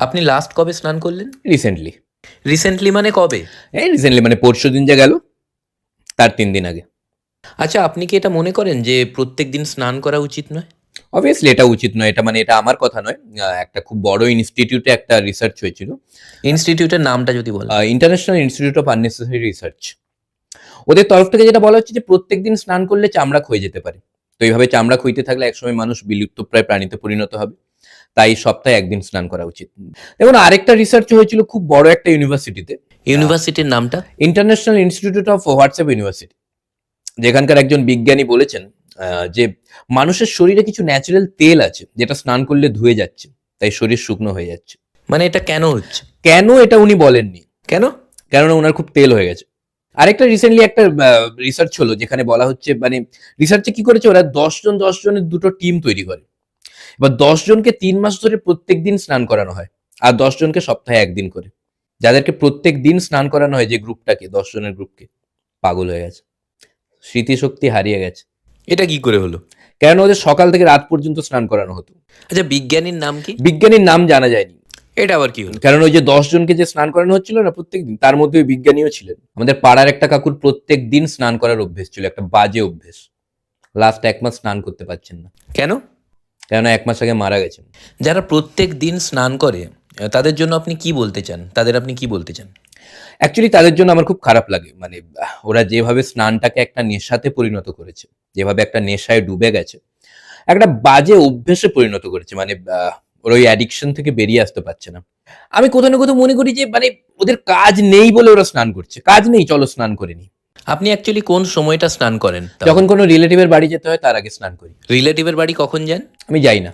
আপনি লাস্ট কবে স্নান করলেন? রিসেন্টলি। রিসেন্টলি মানে কবে? রিসেন্টলি মানে পরশুদিন যা গেল তার ৩ দিন আগে। আচ্ছা, আপনি কি এটা মনে করেন যে প্রত্যেকদিন স্নান করা উচিত নয়? অবভিয়াসলি এটা উচিত নয়। এটা আমার কথা নয়। একটা খুব বড় ইনস্টিটিউটে একটা রিসার্চ হয়েছিল। ইনস্টিটিউটের নামটা যদি বলেন। International institute of unnecessary research. ওদের তরফ থেকে যেটা বলা হচ্ছে যে প্রত্যেকদিন স্নান করলে চামড়া ক্ষয়ে যেতে পারে। তো এইভাবে চামড়া ক্ষইতে থাকলে একসময় মানুষ বিলুপ্তপ্রায় প্রাণীতে পরিণত হবে। তাই সপ্তাহে ১ দিন স্নান করা উচিত। দেখুন আরেকটা রিসার্চ হয়েছিল খুব বড় একটা ইউনিভার্সিটিতে। ইউনিভার্সিটির নামটা? International institute of WhatsApp university. যেখানকার একজন বিজ্ঞানী বলেছেন যে মানুষের শরীরে কিছু ন্যাচারাল তেল আছে যেটা স্নান করলে ধুয়ে যাচ্ছে। তাই শরীর শুকনো হয়ে যাচ্ছে। মানে এটা কেন হচ্ছে? কেন এটা উনি বলেননি। কেন? কেননা উনার খুব তেল হয়ে গেছে। আরেকটা রিসেন্টলি একটা রিসার্চ হলো যেখানে বলা হচ্ছে মানে রিসার্চে কি করেছে ওরা ১০ জনের দুটো টিম তৈরি করে। এবার ১০ জনকে ৩ মাস ধরে প্রত্যেকদিন স্নান করানো হয়। আর ১০ জনকে সপ্তাহে ১ দিন করে। যাদেরকে প্রত্যেকদিন স্নান করানো হয় যে গ্রুপটাকে ১০ জনের গ্রুপকে পাগল হয়ে গেছে। স্মৃতিশক্তি হারিয়ে গেছে। এটা কি করে হলো? কেন ওদের সকাল থেকে রাত পর্যন্ত স্নান করানো হতো। আচ্ছা, বিজ্ঞানীর নাম কি? বিজ্ঞানীর নাম জানা যায়নি। এটা আবার কি হলো? কারণ ওই যে ১০ জনকে যে স্নান করানো হচ্ছিল না প্রত্যেকদিন তার মধ্যে ওই বিজ্ঞানীও ছিলেন। আমাদের পাড়ার একটা কাকুর প্রত্যেকদিন স্নান করার অভ্যেস ছিল, একটা বাজে অভ্যেস। লাস্ট ১ মাস স্নান করতে পারছেন না। কেন? কেননা ১ মাস আগে মারা গেছেন। যারা প্রত্যেক দিন স্নান করে তাদের জন্য আপনি কি বলতে চান? আপনি কি বলতে চান? অ্যাকচুয়ালি তাদের জন্য আমার খুব খারাপ লাগে। মানে ওরা যেভাবে স্নানটাকে একটা নেশাতে পরিণত করেছে, যেভাবে একটা নেশায় ডুবে গেছে, একটা বাজে অভ্যেসে পরিণত করেছে। মানে ওরা ওই অ্যাডিকশন থেকে বেরিয়ে আসতে পারছে না। আমি কোথাও না কোথাও মনে করি যে মানে ওদের কাজ নেই বলে ওরা স্নান করছে। কাজ নেই, চলো স্নান করে নিই। আপনি অ্যাকচুয়ালি কোন সময়টা স্নান করেন? যখন কোনো রিলেটিভের বাড়ি যেতে হয় তার আগে স্নান করি। রিলেটিভের বাড়ি কখন যান? আমি যাই না।